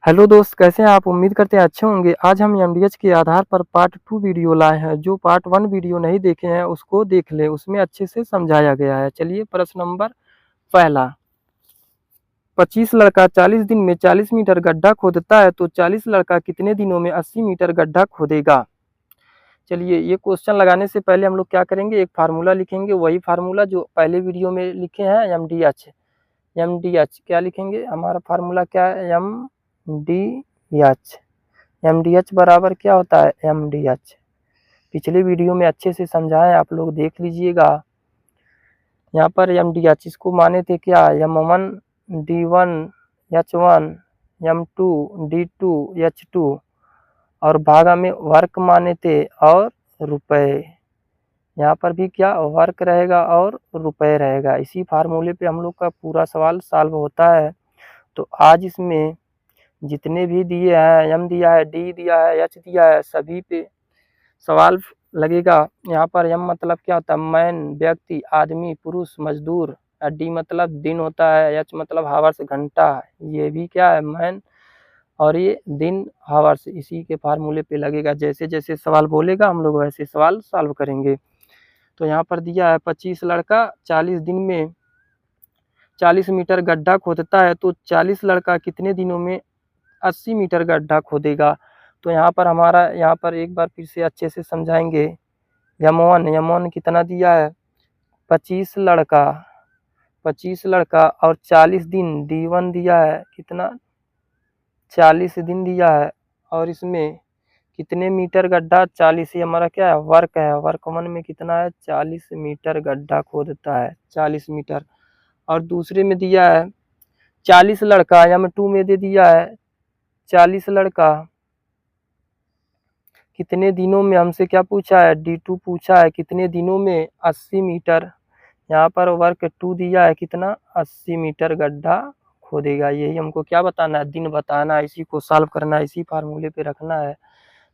Hello दोस्त, कैसे हैं आप? उम्मीद करते हैं अच्छे होंगे। आज हम एमडीएच के आधार पर पार्ट 2 वीडियो लाए हैं। जो पार्ट 1 वीडियो नहीं देखे हैं उसको देख लें, उसमें अच्छे से समझाया गया है। चलिए प्रश्न नंबर पहला, 25 लड़का 40 दिन में 40 मीटर गड्ढा खोदता है तो 40 लड़का कितने दिनों में 80 मीटर गड्ढा खोदेगा? चलिए, ये क्वेश्चन लगाने से पहले हम लोग क्या करेंगे, एक फार्मूला लिखेंगे। वही फार्मूला जो पहले वीडियो में लिखे हैं, एमडीएच। एमडीएच क्या लिखेंगे? हमारा फार्मूला क्या है? एमडीएच। एमडीएच बराबर क्या होता है? एमडीएच पिछले वीडियो में अच्छे से समझाएं, आप लोग देख लीजिएगा। यहाँ पर एमडीएच इसको माने थे क्या? M1 D1 H1 M2 D2 H2 और भागा में वर्क माने थे और रुपए। यहाँ पर भी क्या वर्क रहेगा और रुपए रहेगा। इसी फार्मूले पे हम लोग का पूरा सवाल सॉल्व होता है। तो आज इसमें जितने भी दिए हैं, एम दिया है, डी दिया है, एच दिया है, सभी पे सवाल लगेगा। यहाँ पर एम मतलब क्या होता है? मैन व्यक्ति, आदमी, पुरुष, मजदूर। डी मतलब दिन होता है, एच मतलब हावर्स घंटा। ये भी क्या है? मैन। और ये दिन हावर्स। इसी के फार्मूले पे लगेगा। जैसे जैसे सवाल बोलेगा हम लोग वैसे सवाल सॉल्व करेंगे। तो यहाँ पर दिया है 25 लड़का 40 दिन में 40 मीटर गड्ढा खोदता है तो 40 लड़का कितने दिनों में 80 मीटर गड्ढा खोदेगा? तो यहाँ पर हमारा एक बार फिर से अच्छे से समझाएंगे। M1 कितना दिया है? 25 लड़का 25 लड़का और 40 दिन। D1 दिया है कितना? 40 दिन दिया है। और इसमें कितने मीटर गड्ढा? 40। ये हमारा क्या है? वर्क है। वर्क 1 में कितना है? 40 मीटर गड्ढा खोदता है, 40 मीटर। और दूसरे में दिया है 40 लड़का, M2 में दे दिया है 40 लड़का कितने दिनों में, हमसे क्या पूछा है? D2 पूछा है कितने दिनों में 80 मीटर। यहाँ पर वर्क 2 दिया है कितना? 80 मीटर गड्ढा खोदेगा। यही हमको क्या बताना है? दिन बताना है। इसी को सॉल्व करना है, इसी फार्मूले पे रखना है।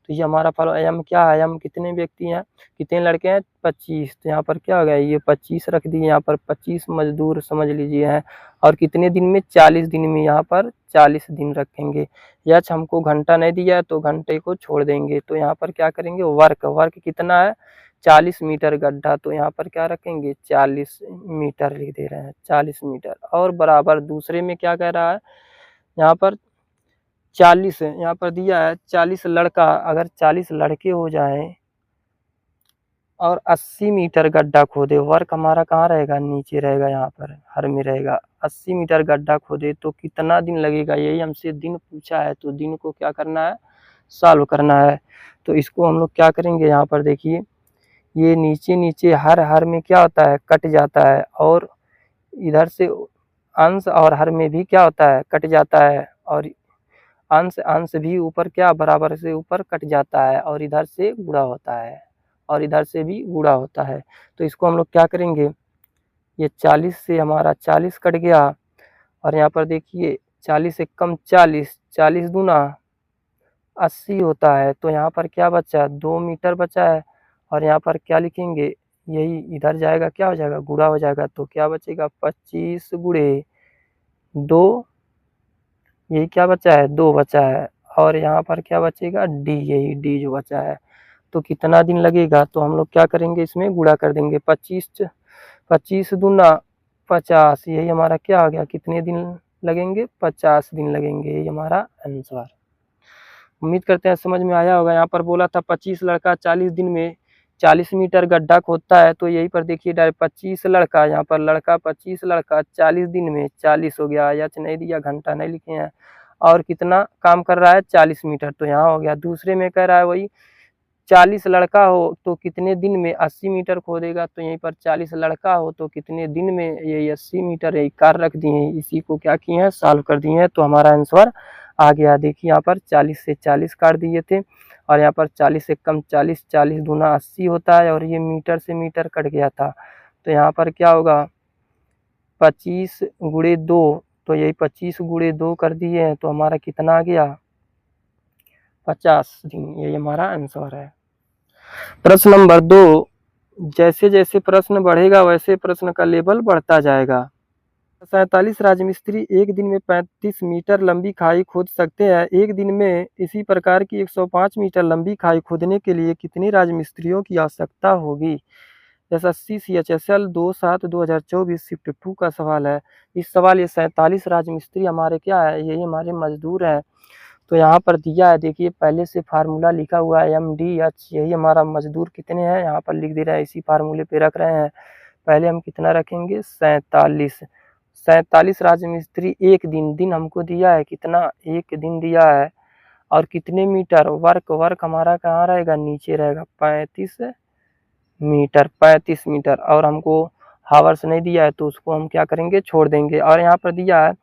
तो ये हमारा फॉलो एम क्या है? एम कितने व्यक्ति हैं, कितने लड़के हैं? 25। तो यहाँ पर क्या हो गया? ये 25 रख दिए। यहाँ पर 25 मजदूर समझ लीजिए हैं। और कितने दिन में? 40 दिन में। यहाँ पर 40 दिन रखेंगे। यच हमको घंटा नहीं दिया है तो घंटे को छोड़ देंगे। तो यहाँ पर क्या करेंगे? वर्क। वर्क कितना है? 40 मीटर गड्ढा। तो यहाँ पर क्या रखेंगे? 40 मीटर लिख दे रहे हैं, 40 मीटर। और बराबर दूसरे में क्या कह रहा है? यहाँ पर 40 है, यहाँ पर दिया है 40 लड़का। अगर 40 लड़के हो जाएं और 80 मीटर गड्ढा खोदे, वर्क हमारा कहाँ रहेगा? नीचे रहेगा, यहाँ पर हर में रहेगा। 80 मीटर गड्ढा खोदे तो कितना दिन लगेगा? यही हमसे दिन पूछा है। तो दिन को क्या करना है? सॉल्व करना है। तो इसको हम लोग क्या करेंगे? यहाँ पर देखिए, ये नीचे नीचे हर में क्या होता है? कट जाता है। और इधर से अंश और हर में भी क्या होता है? कट जाता है। और अंश अंश भी ऊपर क्या बराबर से ऊपर कट जाता है। और इधर से गुणा होता है, और इधर से भी गुणा होता है। तो इसको हम लोग क्या करेंगे? ये 40 से हमारा 40 कट गया। और यहाँ पर देखिए 40 से कम 40, 40 दूना 80 होता है। तो यहाँ पर क्या बचा? 2 मीटर बचा है। और यहाँ पर क्या लिखेंगे? यही इधर जाएगा, क्या हो जाएगा? गुणा हो जाएगा। तो क्या बचेगा? 25 गुणे 2। यही क्या बचा है? 2 बचा है। और यहाँ पर क्या बचेगा? डी। यही डी जो बचा है। तो कितना दिन लगेगा? तो हम लोग क्या करेंगे? इसमें गुणा कर देंगे। 25 दूना 50। यही हमारा क्या आ गया? कितने दिन लगेंगे? 50 दिन लगेंगे। यही हमारा आंसर। उम्मीद करते हैं समझ में आया होगा। यहाँ पर बोला था 25 लड़का 40 दिन में 40 मीटर गड्ढा खोदता है। तो यही पर देखिए डायरेक्ट 25 लड़का, यहाँ पर लड़का 25 लड़का 40 दिन में 40 हो गया। यच नहीं दिया, घंटा नहीं लिखे हैं। और कितना काम कर रहा है? 40 मीटर। तो यहाँ हो गया। दूसरे में कह रहा है वही 40 लड़का हो तो कितने दिन में 80 मीटर खोदेगा। तो यहीं पर 40 लड़का हो तो कितने दिन में ये 80 मीटर यही कार रख दिए हैं। इसी को क्या किए हैं? सॉल्व कर दिए हैं। तो हमारा आंसर आ गया। देखिए यहाँ पर 40 से 40 काट दिए थे। और यहाँ पर 40 से कम 40, 40 दूना 80 होता है। और ये मीटर से मीटर कट गया था। तो यहाँ पर क्या होगा? 25 गुणे 2। तो यही 25 गुणे 2 कर दिए हैं। तो हमारा कितना आ गया? 50 दिन। यही हमारा आंसर है। प्रश्न नंबर 2, जैसे जैसे प्रश्न बढ़ेगा वैसे प्रश्न का लेवल बढ़ता जाएगा। 47 राजमिस्त्री एक दिन में 35 मीटर लंबी खाई खोद सकते हैं। एक दिन में इसी प्रकार की 105 मीटर लंबी खाई खोदने के लिए कितने राजमिस्त्रियों की आवश्यकता होगी? एसएससी CHSL 27/2024 शिफ्ट 2 का सवाल है। इस सवाल ये 47 राजमिस्त्री हमारे क्या है, यही हमारे मजदूर हैं। तो यहाँ पर दिया है, देखिए पहले से फार्मूला लिखा हुआ है MDH, यही हमारा मजदूर कितने हैं यहाँ पर लिख दे रहे हैं, इसी फार्मूले पे रख रहे हैं। पहले हम कितना रखेंगे 47 राजमिस्त्री एक दिन हमको दिया है कितना, एक दिन दिया है। और कितने मीटर, वर्क हमारा कहाँ रहेगा, नीचे रहेगा 35 मीटर। और हमको हावर्स नहीं दिया है तो उसको हम क्या करेंगे, छोड़ देंगे। और यहाँ पर दिया है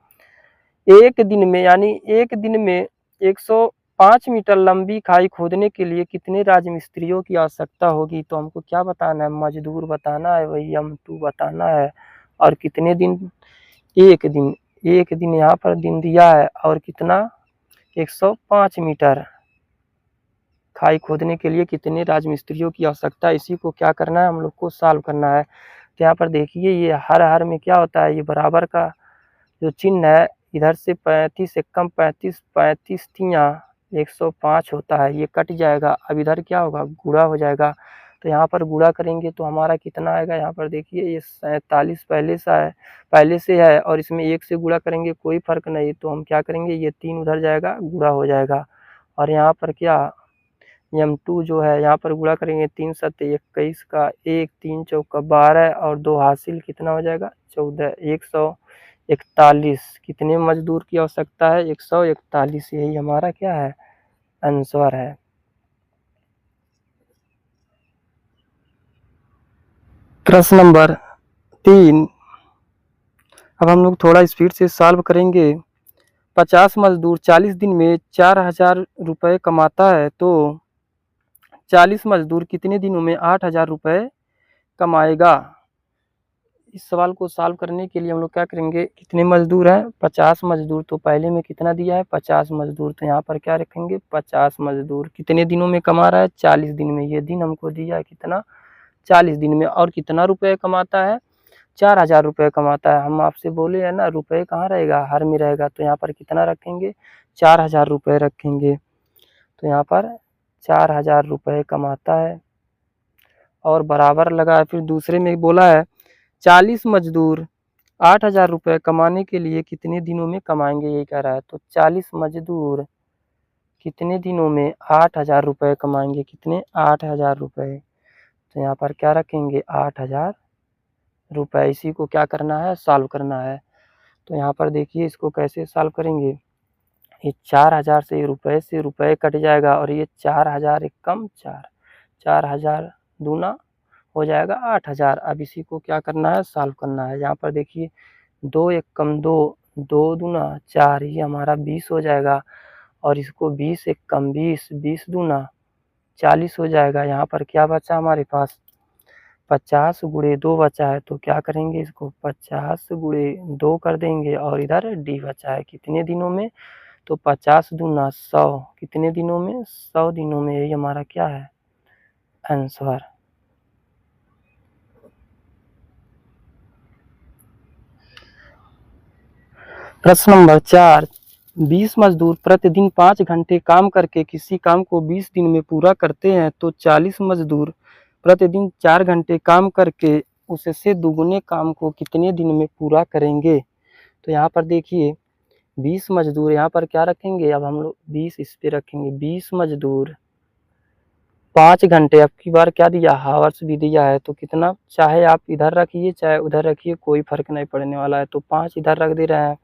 एक दिन में, यानी एक दिन में 105 मीटर लंबी खाई खोदने के लिए कितने राजमिस्त्रियों की आवश्यकता होगी? तो हमको क्या बताना है, मजदूर बताना है, वही M2 बताना है। और कितने दिन, एक दिन यहाँ पर दिन दिया है। और कितना 105 मीटर खाई खोदने के लिए कितने राजमिस्त्रियों की आवश्यकता है, इसी को क्या करना है, हम लोग को सॉल्व करना है। तो यहाँ पर देखिए ये हर में क्या होता है, ये बराबर का जो चिन्ह है, इधर से 35 से कम 35 तिया 105 होता है, ये कट जाएगा। अब इधर क्या होगा, गुणा हो जाएगा। तो यहाँ पर गुणा करेंगे तो हमारा कितना आएगा, यहाँ पर देखिए ये 47 पहले से है और इसमें 1 से गुणा करेंगे कोई फर्क नहीं, तो हम क्या करेंगे, ये 3 उधर जाएगा, गुणा हो जाएगा। और यहाँ पर क्या M2 जो है, यहाँ पर गुणा करेंगे 3 7 21 का 1 3 चौका 12 और 2 हासिल कितना हो जाएगा 14, 141। कितने मजदूर की आवश्यकता है, 141, यही हमारा क्या है, आंसर है। प्रश्न नंबर 3, अब हम लोग थोड़ा स्पीड से सॉल्व करेंगे। 50 मजदूर 40 दिन में 4000 रुपये कमाता है, तो 40 मजदूर कितने दिनों में 8000 रुपये कमाएगा? इस सवाल को सॉल्व करने के लिए हम लोग क्या करेंगे, कितने मजदूर हैं, 50 मजदूर। तो पहले में कितना दिया है, 50 मजदूर, तो यहाँ पर क्या रखेंगे, 50 मजदूर कितने दिनों में कमा रहा है, 40 दिन में। ये दिन हमको दिया है कितना, 40 दिन में। और कितना रुपये कमाता है, 4000 रुपये कमाता है। हम आपसे बोले है ना, रुपये कहाँ रहेगा, हर में रहेगा, तो यहाँ पर कितना रखेंगे, 4000 रुपये रखेंगे। तो यहाँ पर 4000 रुपये कमाता है और बराबर लगा है। फिर दूसरे में बोला है 40 मजदूर 8000 रुपये कमाने के लिए कितने दिनों में कमाएंगे, ये कह रहा है। तो 40 मजदूर कितने दिनों में 8000 रुपये कमाएंगे, कितने 8000 रुपये। तो यहाँ पर क्या रखेंगे, 8000 रुपये। इसी को क्या करना है, सॉल्व करना है। तो यहाँ पर देखिए इसको कैसे सॉल्व करेंगे, ये 4000 से रुपये कट जाएगा और ये 4000 एक कम 4000 दूना हो जाएगा 8000। अब इसी को क्या करना है, सॉल्व करना है। यहाँ पर देखिए 2 एक कम 2, 2 दूना 4, ये हमारा 20 हो जाएगा। और इसको 20 एक कम 20, 20 दूना 40 हो जाएगा। यहाँ पर क्या बचा हमारे पास, 50 गुणे 2 बचा है, तो क्या करेंगे, इसको 50 गुणे 2 कर देंगे। और इधर D बचा है, कितने दिनों में, तो 50 दूना 100, कितने दिनों में, 100 दिनों में। यही हमारा क्या है, आंसर। प्रश्न नंबर 4, 20 मजदूर प्रतिदिन 5 घंटे काम करके किसी काम को 20 दिन में पूरा करते हैं, तो 40 मजदूर प्रतिदिन 4 घंटे काम करके उससे दुगुने काम को कितने दिन में पूरा करेंगे? तो यहाँ पर देखिए 20 मजदूर, यहाँ पर क्या रखेंगे, अब हम लोग 20 इस पे रखेंगे, 20 मजदूर 5 घंटे, अब की बार क्या दिया, हावर्स भी दिया है, तो कितना, चाहे आप इधर रखिए चाहे उधर रखिए, कोई फर्क नहीं पड़ने वाला है। तो 5 इधर रख दे रहे हैं,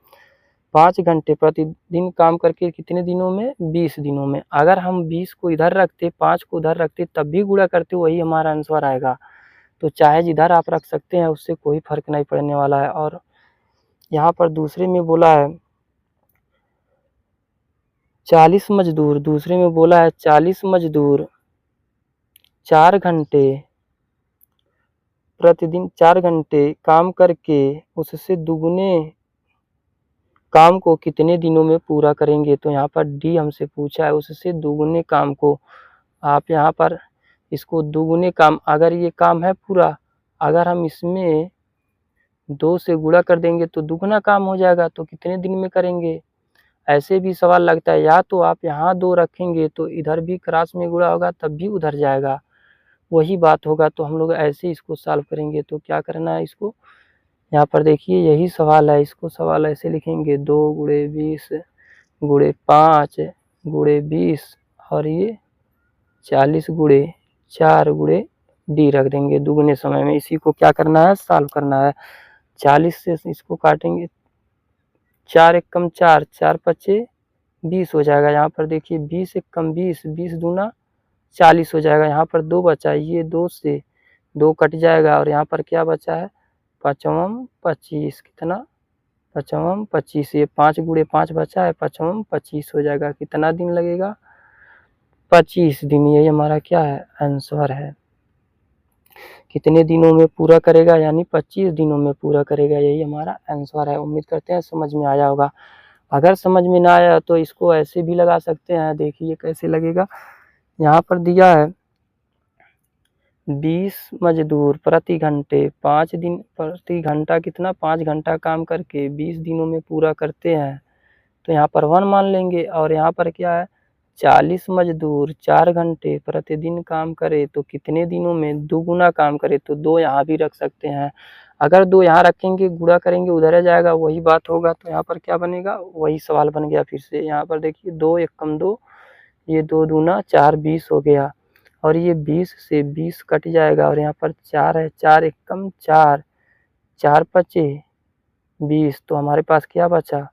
5 घंटे प्रतिदिन काम करके कितने दिनों में, 20 दिनों में। अगर हम 20 को इधर रखते, 5 को उधर रखते, तब भी गुणा करते, वही हमारा आंसर आएगा। तो चाहे जिधर आप रख सकते हैं, उससे कोई फर्क नहीं पड़ने वाला है। और यहाँ पर दूसरे में बोला है 40 मजदूर, दूसरे में बोला है 40 मजदूर 4 घंटे प्रतिदिन 4 घंटे काम करके उससे दुगुने काम को कितने दिनों में पूरा करेंगे। तो यहाँ पर D हमसे पूछा है, उससे दुगुने काम को। आप यहाँ पर इसको दुगुने काम, अगर ये काम है पूरा, अगर हम इसमें 2 से गुणा कर देंगे तो दुगना काम हो जाएगा, तो कितने दिन में करेंगे। ऐसे भी सवाल लगता है, या तो आप यहाँ 2 रखेंगे तो इधर भी क्रॉस में गुणा होगा तब भी उधर जाएगा, वही बात होगा। तो हम लोग ऐसे इसको सॉल्व करेंगे। तो क्या करना है इसको, यहाँ पर देखिए यही सवाल है, इसको सवाल ऐसे लिखेंगे 2 गुणे 20 गुणे 5 गुणे 20 और ये 40 गुणे 4 गुणे डी रख देंगे दुगने समय में। इसी को क्या करना है, सॉल्व करना है। 40 से इसको काटेंगे, 4 एकम 4, 4 पचे 20 हो जाएगा। यहाँ पर देखिए 20 एकम 20, 20 दूना 40 हो जाएगा। यहाँ पर 2 बचा, ये 2 से 2 कट जाएगा और यहाँ पर क्या बचा है, 5 25, कितना 5 25, ये 5 गुणे 5 बचा है, 5 25 हो जाएगा। कितना दिन लगेगा, 25 दिन। यही हमारा क्या है, आंसर है। कितने दिनों में पूरा करेगा, यानी 25 दिनों में पूरा करेगा, यही हमारा आंसर है। उम्मीद करते हैं समझ में आया होगा। अगर समझ में ना आया तो इसको ऐसे भी लगा सकते हैं, देखिए कैसे लगेगा। यहाँ पर दिया है 20 मजदूर प्रति घंटे 5 दिन, प्रति घंटा कितना 5 घंटा काम करके 20 दिनों में पूरा करते हैं, तो यहाँ पर 1 मान लेंगे। और यहाँ पर क्या है, 40 मजदूर 4 घंटे प्रतिदिन काम करे तो कितने दिनों में दुगुना काम करे, तो 2 यहाँ भी रख सकते हैं। अगर 2 यहाँ रखेंगे, गुणा करेंगे उधर आ जाएगा, वही बात होगा। तो यहाँ पर क्या बनेगा, वही सवाल बन गया फिर से। यहाँ पर देखिए 2 एकम 2, ये 2 दूना 4, 20 हो गया और ये 20 से 20 कट जाएगा और यहाँ पर 4 है, 4 एकम 4, 4 पचे 20, तो हमारे पास क्या बचा,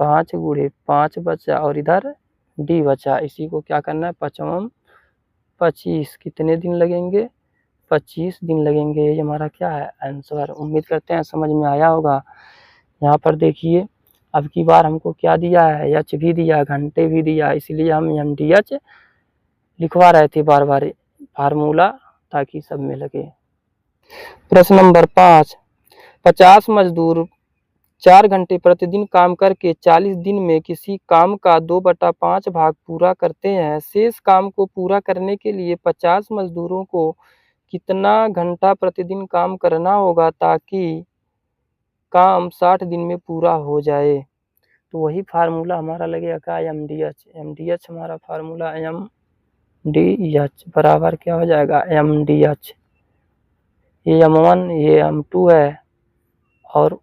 5 गुणे 5 बचा और इधर डी बचा। इसी को क्या करना है, 5 25, कितने दिन लगेंगे, 25 दिन लगेंगे। ये हमारा क्या है, आंसर। उम्मीद करते हैं समझ में आया होगा। यहाँ पर देखिए अब की बार हमको क्या दिया है, एच भी दिया, घंटे भी दिया, इसलिए हम MDH लिखवा रहे थे बार बार फार्मूला, ताकि सब में लगे। प्रश्न नंबर 5, 50 मजदूर 4 घंटे प्रतिदिन काम करके 40 दिन में किसी काम का 2/5 भाग पूरा करते हैं। शेष काम को पूरा करने के लिए 50 मजदूरों को कितना घंटा प्रतिदिन काम करना होगा ताकि काम 60 दिन में पूरा हो जाए। तो वही फार्मूला हमारा लगेगा का, MDH हमारा फार्मूला MDH बराबर क्या हो जाएगा, MDH, ये M1 ये M2 है और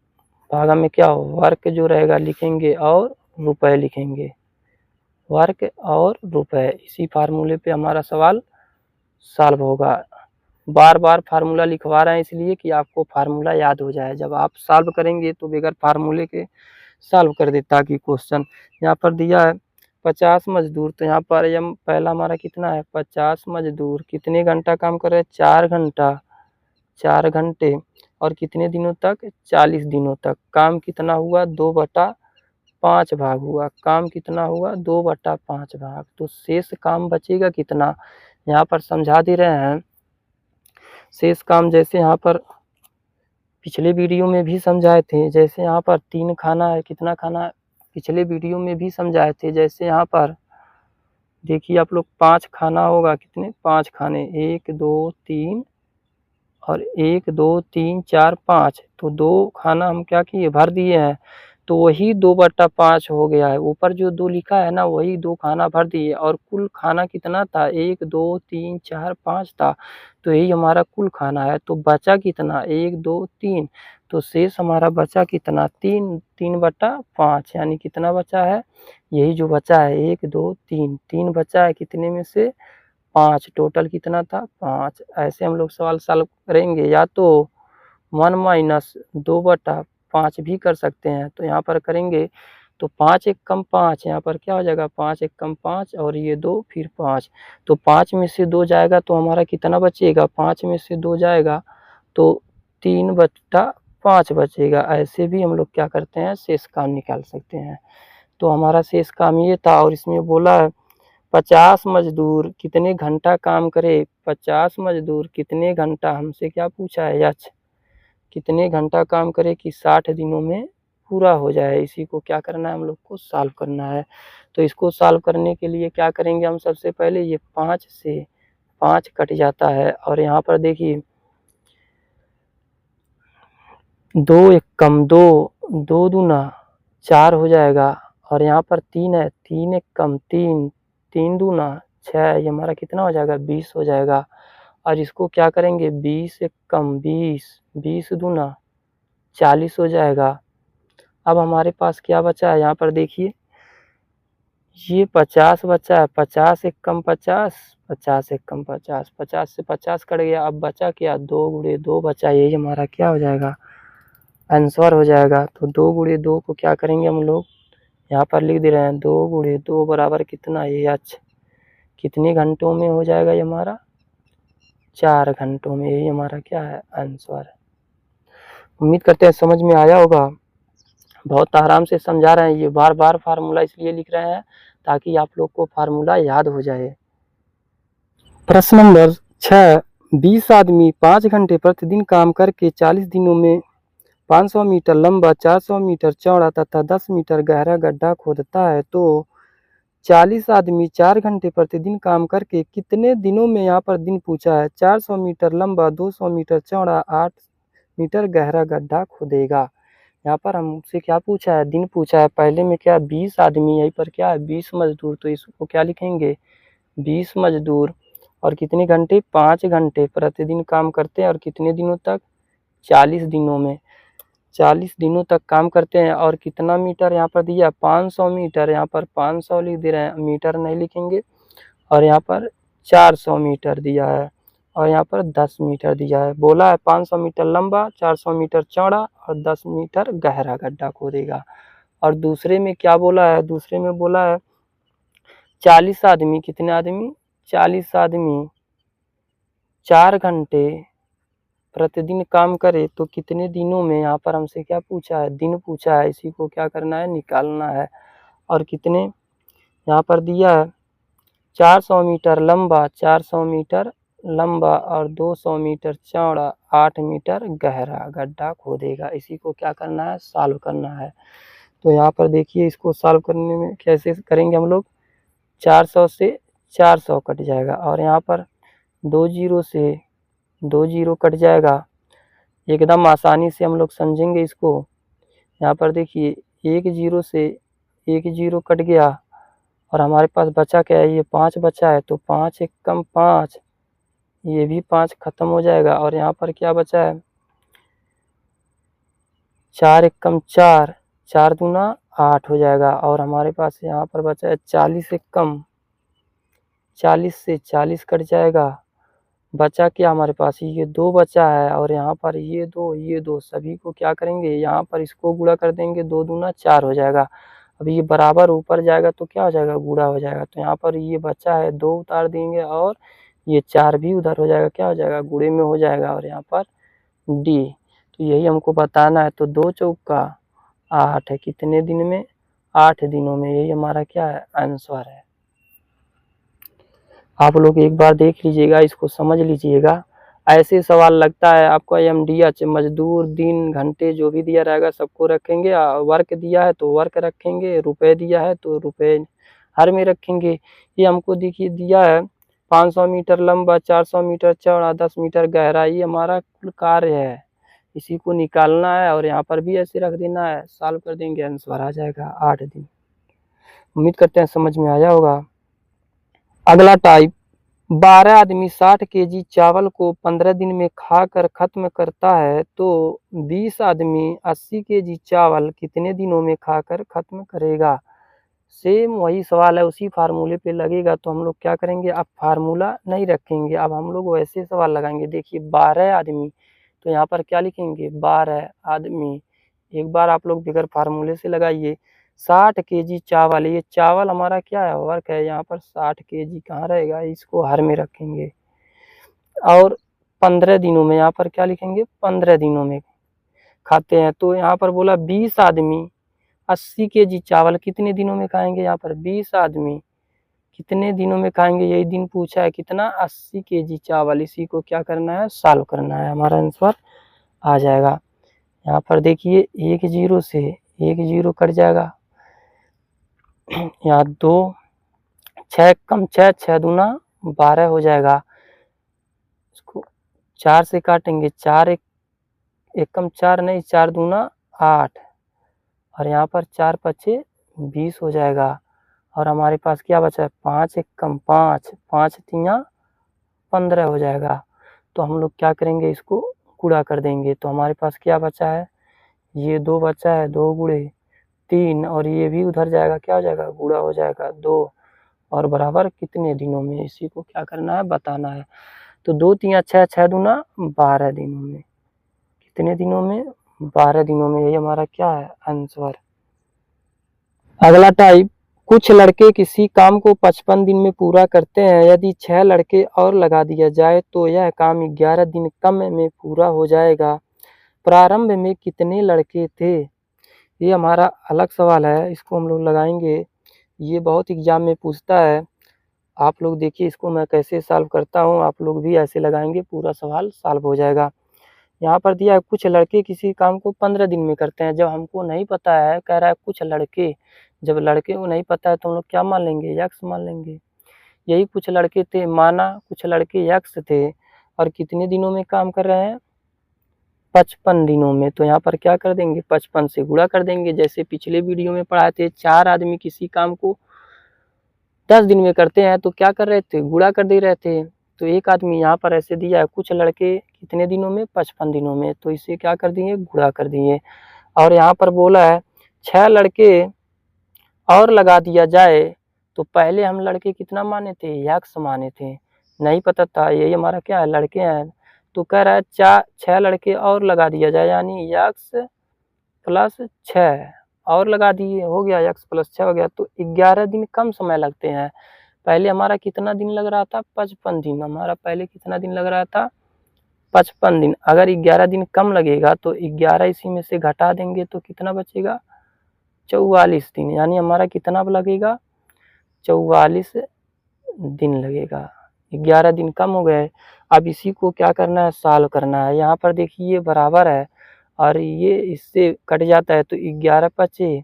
भागा में क्या हो, वर्क जो रहेगा लिखेंगे और रुपए लिखेंगे, वर्क और रुपए। इसी फार्मूले पे हमारा सवाल सॉल्व होगा। बार बार फार्मूला लिखवा रहे हैं इसलिए कि आपको फार्मूला याद हो जाए। जब आप सॉल्व करेंगे तो बगैर फार्मूले के सॉल्व कर देता कि क्वेश्चन। यहाँ पर दिया है 50 मजदूर, तो यहाँ पर पहला हमारा कितना है, 50 मजदूर कितने घंटा काम कर रहे हैं, 4 घंटा, 4 घंटे और कितने दिनों तक, 40 दिनों तक। काम कितना हुआ, 2/5 भाग हुआ, काम कितना हुआ, 2/5 भाग। तो शेष काम बचेगा कितना, यहाँ पर समझा दे रहे हैं शेष काम। जैसे यहाँ पर पिछले वीडियो में भी समझाए थे, जैसे यहाँ पर 3 खाना है, कितना खाना है, पिछले वीडियो में भी समझाए थे। जैसे यहाँ पर देखिए आप लोग 5 खाना होगा, कितने 5 खाने, 1 2 3 और 1 2 3 4 5, तो 2 खाना हम क्या किए, भर दिए हैं, तो वही 2/5 हो गया है। ऊपर जो 2 लिखा है ना, वही 2 खाना भर दिए और कुल खाना कितना था, 1 2 3 4 5 था, तो यही हमारा कुल खाना है। तो बचा कितना, 1 2 3, तो शेष हमारा बचा कितना, 3/5, यानी कितना बचा है, यही जो बचा है 1 2 3, 3 बचा है, कितने में से 5, टोटल कितना था 5। ऐसे हम लोग सवाल सॉल्व करेंगे, या तो 1 - 2/5 भी कर सकते हैं। तो यहाँ पर करेंगे तो 5 एकम 5, यहाँ पर क्या हो जाएगा, 5 एकम 5 और ये 2 फिर 5, तो 5 में से 2 जाएगा तो हमारा कितना बचेगा, 5 में से 2 जाएगा तो 3/5 बचेगा। ऐसे भी हम लोग क्या करते हैं, शेष काम निकाल सकते हैं। तो हमारा शेष काम ये था और इसमें बोला है 50 मजदूर कितने घंटा काम करे, 50 मजदूर कितने घंटा, हमसे क्या पूछा है, यच कितने घंटा काम करे कि 60 दिनों में पूरा हो जाए। इसी को क्या करना है, हम लोग को सॉल्व करना है। तो इसको सॉल्व करने के लिए क्या करेंगे, हम सबसे पहले ये 5 से 5 कट जाता है और यहाँ पर देखिए दो एक कम दो, दो दूना 4 हो जाएगा और यहाँ पर 3 है, 3 एक कम 3, 3 दूना 6, ये हमारा कितना हो जाएगा 20 हो जाएगा। और इसको क्या करेंगे 20 एक कम 20, 20 दूना 40 हो जाएगा। अब हमारे पास क्या बचा है, यहाँ पर देखिए ये 50 बचा है, 50 एक कम 50, 50 एक कम 50, 50 से 50 कट गया। अब बचा क्या 2 गुणे 2 बचा, यही हमारा क्या हो जाएगा आंसर हो जाएगा। तो 2 गुणे 2 को क्या करेंगे हम लोग यहाँ पर लिख दे रहे हैं, 2 गुणे 2 बराबर कितना, ये अच्छा कितने घंटों में हो जाएगा ये हमारा 4 घंटों में, यही हमारा क्या है आंसर। उम्मीद करते हैं समझ में आया होगा। बहुत आराम से समझा रहे हैं, ये बार बार फार्मूला इसलिए लिख रहे हैं ताकि आप लोग को फार्मूला याद हो जाए। प्रश्न नंबर 6, 20 आदमी 5 घंटे प्रतिदिन काम करके 40 दिनों में 500 मीटर लंबा, 400 मीटर चौड़ा तथा 10 मीटर गहरा गड्ढा खोदता है, तो 40 आदमी 4 घंटे प्रतिदिन काम करके कितने दिनों में, यहाँ पर दिन पूछा है, 400 मीटर लंबा, 200 मीटर चौड़ा, 8 मीटर गहरा गड्ढा खोदेगा। यहाँ पर हमसे क्या पूछा है, दिन पूछा है। पहले में क्या 20 आदमी, यहीं पर क्या है 20 मजदूर, तो इसको क्या लिखेंगे 20 मजदूर और कितने घंटे 5 घंटे प्रतिदिन काम करते हैं और कितने दिनों तक 40 दिनों में, 40 दिनों तक काम करते हैं। और कितना मीटर यहाँ पर दिया 500 मीटर, यहाँ पर 500 लिख दे रहे हैं, मीटर नहीं लिखेंगे। और यहाँ पर 400 मीटर दिया है और यहाँ पर 10 मीटर दिया है। बोला है 500 मीटर लंबा, 400 मीटर चौड़ा और 10 मीटर गहरा गड्ढा खोदेगा। और दूसरे में क्या बोला है, दूसरे में बोला है 40 आदमी, कितने आदमी 40 आदमी 4 घंटे प्रतिदिन काम करे तो कितने दिनों में, यहाँ पर हमसे क्या पूछा है दिन पूछा है, इसी को क्या करना है निकालना है। और कितने यहाँ पर दिया है 400 मीटर लंबा, 400 मीटर लंबा और 200 मीटर चौड़ा, 8 मीटर गहरा गड्ढा खोदेगा। इसी को क्या करना है सॉल्व करना है। तो यहाँ पर देखिए इसको सॉल्व करने में कैसे करेंगे हम लोग, 400 से 400 कट जाएगा और यहाँ पर 2 जीरो से 2 जीरो कट जाएगा। एकदम आसानी से हम लोग समझेंगे इसको। यहाँ पर देखिए 1 जीरो से 1 जीरो कट गया और हमारे पास बचा क्या है, ये 5 बचा है, तो 5 एक कम 5, ये भी 5 खत्म हो जाएगा। और यहाँ पर क्या बचा है 4 एक कम 4, 4 दूना 8 हो जाएगा। और हमारे पास यहाँ पर बचा है 40 एक कम 40 से 40 कट जाएगा। बचा क्या हमारे पास, ये 2 बचा है और यहाँ पर ये 2 ये 2 सभी को क्या करेंगे, यहाँ पर इसको गुणा कर देंगे, 2 दूना 4 हो जाएगा। अब ये बराबर ऊपर जाएगा तो क्या हो जाएगा गुणा हो जाएगा। तो यहाँ पर ये बचा है 2 उतार देंगे और ये 4 भी उधर हो जाएगा, क्या हो जाएगा गुणे में हो जाएगा। और यहाँ पर डी, तो यही हमको बताना है। तो 2 चौका 8 है, कितने दिन में 8 दिनों में, यही हमारा क्या है आंसर है। आप लोग एक बार देख लीजिएगा, इसको समझ लीजिएगा। ऐसे सवाल लगता है आपको एमडीएच, मजदूर दिन घंटे जो भी दिया रहेगा सबको रखेंगे, वर्क दिया है तो वर्क रखेंगे, रुपए दिया है तो रुपए हर में रखेंगे। ये हमको देखिए दिया है 500 मीटर लंबा, 400 मीटर चौड़ा, 10 मीटर गहरा, ये हमारा कुल कार्य है, इसी को निकालना है। और यहाँ पर भी ऐसे रख देना है, सॉल्व कर देंगे आंसर आ जाएगा 8 दिन। उम्मीद करते हैं समझ में आया होगा। अगला टाइप, 12 आदमी 60 केजी चावल को 15 दिन में खाकर खत्म करता है, तो 20 आदमी 80 केजी चावल कितने दिनों में खाकर खत्म करेगा। सेम वही सवाल है, उसी फार्मूले पे लगेगा। तो हम लोग क्या करेंगे, अब फार्मूला नहीं रखेंगे, अब हम लोग वैसे सवाल लगाएंगे। देखिए 12 आदमी, तो यहाँ पर क्या लिखेंगे 12 आदमी, एक बार आप लोग बगैर फार्मूले से लगाइए। 60 केजी चावल, ये चावल हमारा क्या है वर्क है, यहाँ पर 60 केजी कहाँ रहेगा, इसको हर में रखेंगे। और 15 दिनों में, यहाँ पर क्या लिखेंगे 15 दिनों में खाते हैं। तो यहाँ पर बोला 20 आदमी 80 केजी चावल कितने दिनों में खाएंगे, यहाँ पर 20 आदमी कितने दिनों में खाएंगे, यही दिन पूछा है कितना 80 केजी चावल। इसी को क्या करना है सॉल्व करना है, हमारा आंसर आ जाएगा। यहाँ पर देखिए 1 जीरो से 1 जीरो कट जाएगा, यहाँ 2 6 कम 6, 6 दूना 12 हो जाएगा। इसको 4 से काटेंगे, 4 एक एकम 4 नहीं, 4 दूना 8 और यहाँ पर 4 पचे 20 हो जाएगा और हमारे पास क्या बचा है 5 एकम 5, 5 तिया 15 हो जाएगा। तो हम लोग क्या करेंगे, इसको गुणा कर देंगे। तो हमारे पास क्या बचा है, ये 2 बचा है, 2 गुणे 3 और ये भी उधर जाएगा, क्या हो जाएगा, गुणा हो जाएगा 2 और बराबर कितने दिनों में, इसी को क्या करना है, बताना है। तो 2 तिया 6, 6 दूना 12 दिनों में। कितने दिनों में, 12 दिनों में। यही हमारा क्या है, आंसर। अगला टाइप, कुछ लड़के किसी काम को 55 दिन में पूरा करते हैं, यदि 6 लड़के और लगा दिया जाए तो यह काम 11 दिन कम में पूरा हो जाएगा। प्रारंभ में कितने लड़के थे। ये हमारा अलग सवाल है, इसको हम लोग लगाएंगे। ये बहुत एग्जाम में पूछता है, आप लोग देखिए इसको मैं कैसे सॉल्व करता हूँ, आप लोग भी ऐसे लगाएंगे, पूरा सवाल सॉल्व हो जाएगा। यहाँ पर दिया है कुछ लड़के किसी काम को 15 दिन में करते हैं। जब हमको नहीं पता है, कह रहा है कुछ लड़के, जब लड़के को नहीं पता है तो हम लोग क्या मान लेंगे, यक्ष मान लेंगे। यही कुछ लड़के थे, माना कुछ लड़के यक्ष थे और कितने दिनों में काम कर रहे हैं, 55 दिनों में। तो यहाँ पर क्या कर देंगे, 55 से गुणा कर देंगे। जैसे पिछले वीडियो में पढ़ाए थे, 4 आदमी किसी काम को 10 दिन में करते हैं तो क्या कर रहे थे, गुणा कर दे रहे थे। तो एक आदमी यहाँ पर ऐसे दिया है, कुछ लड़के कितने दिनों में, 55 दिनों में, तो इसे क्या कर दिए, गुणा कर दिए। और यहाँ पर बोला है 6 लड़के और लगा दिया जाए, तो पहले हम लड़के कितना माने थे, यक्ष माने थे, नहीं पता था, यही हमारा क्या है, लड़के हैं। तो कह रहा है 6 लड़के और लगा दिया जाए, यानी यक्ष प्लस 6 और लगा दिए, हो गया, यक्ष प्लस 6 हो गया। तो 11 दिन कम समय लगते हैं। पहले हमारा कितना दिन लग रहा था, 55 दिन। हमारा पहले कितना दिन लग रहा था, 55 दिन। अगर 11 दिन कम लगेगा तो 11 इसी में से घटा देंगे तो कितना बचेगा, 44 दिन। यानी हमारा कितना लगेगा, 44 दिन लगेगा। 11 दिन कम हो गए। अब इसी को क्या करना है, सॉल्व करना है। यहाँ पर देखिए ये बराबर है और ये इससे कट जाता है, तो 11 पचे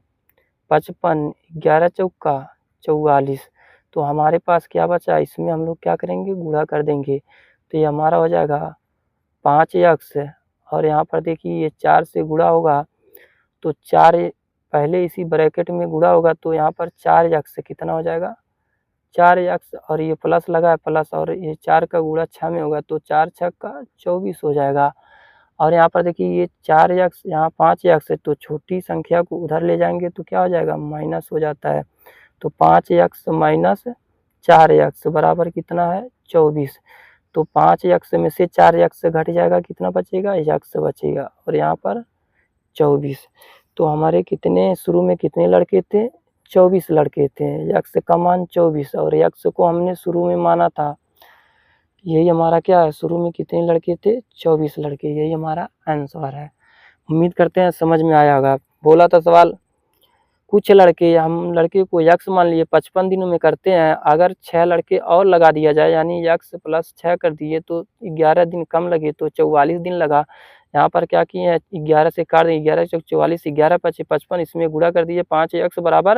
55, 11 चौका 44। तो हमारे पास क्या बचा, इसमें हम लोग क्या करेंगे, गुणा कर देंगे। तो ये हमारा हो जाएगा 5 यक्ष और यहाँ पर देखिए ये 4 से गुणा होगा तो 4 पहले इसी ब्रैकेट में गुणा होगा, तो यहाँ पर 4 यक्ष कितना हो जाएगा, 4 यक्ष और ये प्लस लगा है, प्लस और ये 4 का गुणा 6 में होगा तो 4 6 का 24 हो जाएगा। और यहाँ पर देखिए ये 4 यक्ष, यहाँ 5 यक्ष है, तो छोटी संख्या को उधर ले जाएंगे तो क्या हो जाएगा, माइनस हो जाता है। तो 5 यक्ष माइनस 4 यक्ष बराबर कितना है, 24। तो 5 यक्ष में से 4 यक्ष घट जाएगा, कितना बचेगा, यक्ष बचेगा और यहाँ पर 24। तो हमारे कितने, शुरू में कितने लड़के थे, 24 लड़के थे। यक्ष का मान 24 और यक्ष को हमने शुरू में माना था। यही हमारा क्या है, शुरू में कितने लड़के थे, 24 लड़के। यही हमारा आंसर है। उम्मीद करते हैं समझ में आया होगा। बोला था सवाल, कुछ लड़के, हम लड़के को यक्ष मान लिए 55 दिनों में करते हैं, अगर 6 लड़के और लगा दिया जाए, यानी यक्ष प्लस 6 कर दिए तो 11 दिन कम लगे तो 44 दिन लगा। यहाँ पर क्या किए हैं, 11 से काट दें, 11 चौक 44, 11 पचे 55, इसमें गुणा कर दिए, 5 यक्ष बराबर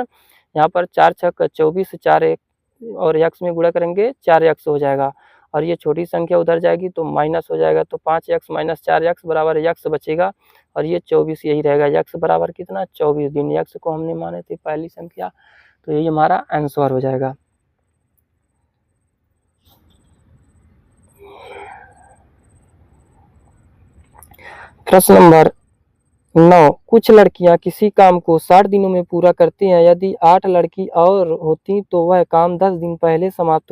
यहाँ पर 4 छक 24, 4 और यक्ष में गुणा करेंगे 4 यक्ष हो जाएगा और ये छोटी संख्या उधर जाएगी तो माइनस हो जाएगा। तो 5 यक्ष माइनस 4 यक्ष बराबर यक्ष बचेगा और ये 24 यही रहेगा। यक्ष बराबर कितना, 24 दिन। यक्ष को हमने माने थे पहली संख्या, तो यही हमारा आंसर हो जाएगा। प्रश्न नंबर 9, कुछ लड़कियां किसी काम को 60 दिनों में पूरा करती हैं, यदि 8 लड़की और होती तो वह काम 10 दिन पहले समाप्त हो